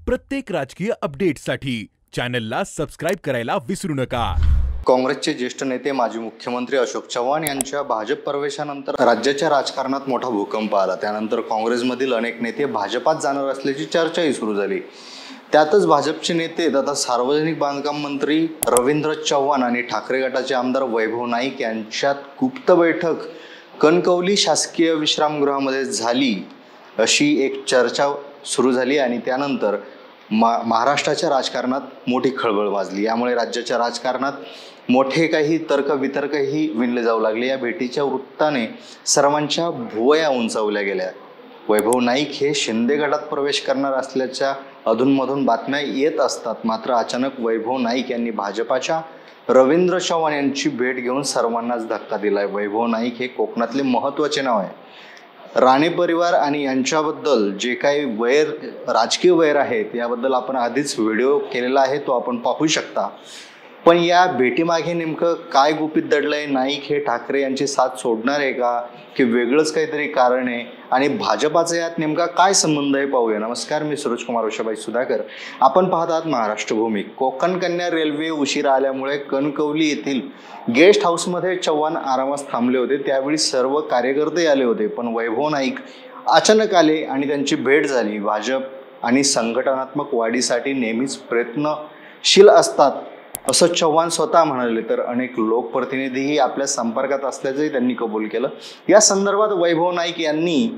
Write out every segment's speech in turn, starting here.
प्रत्येक राजकीय अपडेटसाठी चॅनलला सबस्क्राइब करायला विसरू नका। काँग्रेसचे ज्येष्ठ नेते माजी मुख्यमंत्री अशोक चव्हाण यांच्या भाजप प्रवेशानंतर राज्याच्या राजकारणात मोठा भूकंप आला। त्यानंतर काँग्रेसमधील अनेक नेते भाजपात जाणार असल्याची चर्चाही सुरू झाली। त्यातच भाजपचे नेते तथा सार्वजनिक बांधकाम मंत्री रवींद्र चव्हाण आणि ठाकरे गटाचे आमदार वैभव नाईक यांच्यात गुप्त बैठक कणकवली शासकीय विश्रामगृहामध्ये झाली अशी एक चर्चा सुरू झाली आणि त्यानंतर महाराष्ट्राच्या राजकारणात मोठी खळबळ माजली। यामुळे राज्याच्या राजकारणात मोठे काही तर्कवितर्कही विणले जाऊ लागले। या भेटीच्या वृत्ताने सर्वांच्या भुवया उंचावल्या गेल्या। वैभव नाईक हे शिंदे गटात प्रवेश करणार असल्याच्या अधूनमधून बातम्या येत असतात, मात्र अचानक वैभव नाईक यांनी भाजपाच्या रवींद्र चव्हाण यांची भेट घेऊन सर्वांनाच धक्का दिलाय। वैभव नाईक हे कोकणातले महत्त्वाचे नाव आहे। राणे परिवार आणि यांच्याबद्दल जे काही राजकीय वैर आहेत याबद्दल आपण आधीच व्हिडिओ केलेला आहे, तो आपण पाहू शकता। पण या भेटीमागे नेमकं काय गुपित दडलंय? नाईक हे ठाकरे यांची साथ सोडणार आहे का, की वेगळंच काहीतरी कारण आहे आणि भाजपाचा यात नेमका काय संबंध आहे पाहूया। नमस्कार, मी सुरेश कुमार उषाबाई सुधाकर, आपण पाहत आहात महाराष्ट्र भूमी। कोकण कन्या रेल्वे उशिरा आल्यामुळे कणकवली येथील गेस्ट हाऊसमध्ये चव्हाण आरामास थांबले होते। त्यावेळी सर्व कार्यकर्ते आले होते, पण वैभव नाईक अचानक आले आणि त्यांची भेट झाली। भाजप आणि संघटनात्मक वाढीसाठी नेहमीच प्रयत्नशील असतात असं चव्हाण स्वतः म्हणाले, तर अनेक लोकप्रतिनिधीही आपल्या संपर्कात असल्याचंही त्यांनी कबूल केलं। या संदर्भात वैभव नाईक यांनी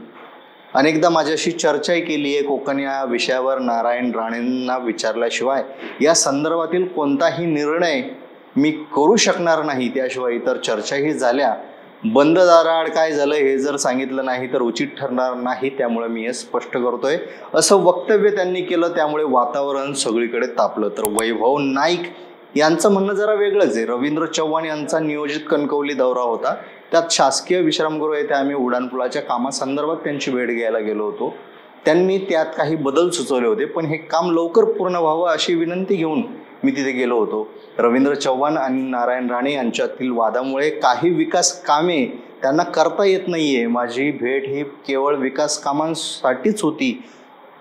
अनेकदा माझ्याशी चर्चाही केली आहे। कोकण या विषयावर नारायण राणेंना विचारल्याशिवाय या संदर्भातील कोणताही निर्णय मी करू शकणार नाही, त्याशिवाय इतर चर्चाही झाल्या। बंद दाराआड काय झालं हे जर सांगितलं नाही तर उचित ठरणार नाही, त्यामुळे मी हे स्पष्ट करतोय असं वक्तव्य त्यांनी केलं। त्यामुळे वातावरण सगळीकडे तापलं। तर वैभव नाईक यांचं म्हणणं जरा वेगळंच आहे। रवींद्र चव्हाण यांचा नियोजित कणकवली दौरा होता, त्यात शासकीय विश्रामगृह येथे आम्ही उड्डाणपुलाच्या कामासंदर्भात त्यांची भेट घ्यायला गेलो होतो। त्यांनी त्यात काही बदल सुचवले होते, पण हे काम लवकर पूर्ण व्हावं अशी विनंती घेऊन मी तिथे गेलो होतो। रवींद्र चव्हाण आणि नारायण राणे यांच्यातील वादामुळे काही विकास कामे त्यांना करता येत नाहीये। माझी भेट ही केवळ विकास कामांसाठीच होती,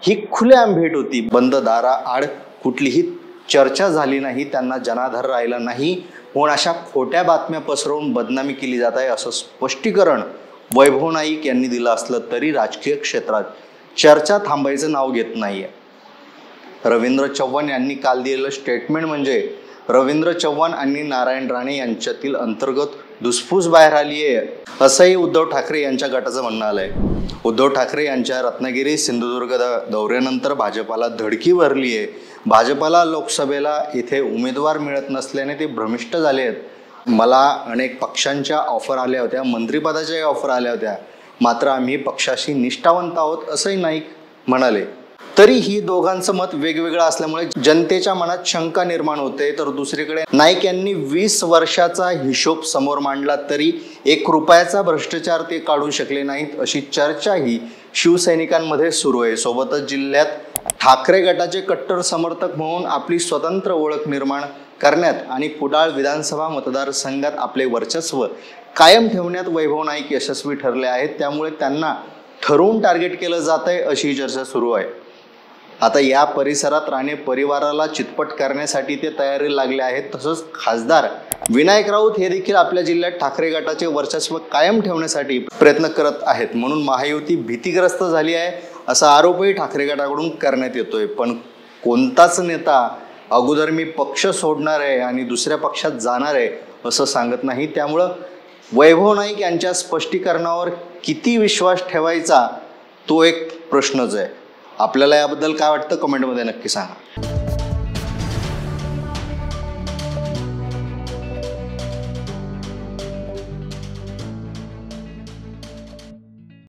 ही खुलेआम भेट होती। बंद दाराआड कुठलीही चर्चा झाली नाही, त्यांना जनाधार राहिला नाही म्हणून अशा खोट्या बातम्या पसरवून बदनामी केली जात आहे असं स्पष्टीकरण वैभव नाईक यांनी दिलं असलं तरी राजकीय क्षेत्रात चर्चा थांबायचं नाव घेत नाहीये। रवींद्र चव्हाण यांनी काल दिलेलं स्टेटमेंट म्हणजे रवींद्र चव्हाण आणि नारायण राणे यांच्यातील अंतर्गत धुसफूस बाहेर आली आहे असंही उद्धव ठाकरे यांच्या गटाचं म्हणणं आलंय। उद्धव ठाकरे यांच्या रत्नागिरी सिंधुदुर्ग दौऱ्यानंतर भाजपाला धडकी भरली आहे। भाजपाला लोकसभेला इथे उमेदवार मिळत नसल्याने ते भ्रमिष्ट झाले आहेत। मला अनेक पक्षांच्या ऑफर आल्या होत्या, मंत्रिपदाच्याही ऑफर आल्या होत्या, मात्र आम्ही पक्षाशी निष्ठावंत आहोत असंही नाईक म्हणाले। तरीही दोघांचं मत वेगवेगळं असल्यामुळे जनतेच्या मनात शंका निर्माण होते। तर दुसरीकडे नाईक यांनी 20 वर्षाचा हिशोब समोर मांडला तरी 1 रुपयाचा भ्रष्टाचार ते काढू शकले नाहीत अशी चर्चाही शिवसैनिकांमध्ये सुरू आहे। सोबतच जिल्ह्यात ठाकरे गटाचे कट्टर समर्थक म्हणून आपली स्वतंत्र ओळख निर्माण करण्यात आणि कुडाळ विधानसभा मतदारसंघात आपले वर्चस्व कायम ठेवण्यात वैभव नाईक यशस्वी ठरले आहेत। त्यामुळे त्यांना ठरवून टार्गेट केलं जात आहे अशी चर्चा सुरू आहे। आता या परिसरात राणे परिवाराला चितपट करण्यासाठी ते तयारीला लागले आहेत। तसंच खासदार विनायक राऊत हे देखील आपल्या जिल्ह्यात ठाकरे गटाचे वर्चस्व कायम ठेवण्यासाठी प्रयत्न करत आहेत, म्हणून महायुती भीतीग्रस्त झाली आहे असा आरोपही ठाकरे गटाकडून करण्यात येतोय। पण कोणताच नेता अगोदर मी पक्ष सोडणार आहे आणि दुसऱ्या पक्षात जाणार आहे असं सांगत नाही। त्यामुळं वैभव नाईक यांच्या स्पष्टीकरणावर किती विश्वास ठेवायचा तो एक प्रश्नच आहे। आपल्याला याबद्दल काय वाटतं कमेंटमध्ये नक्की सांगा।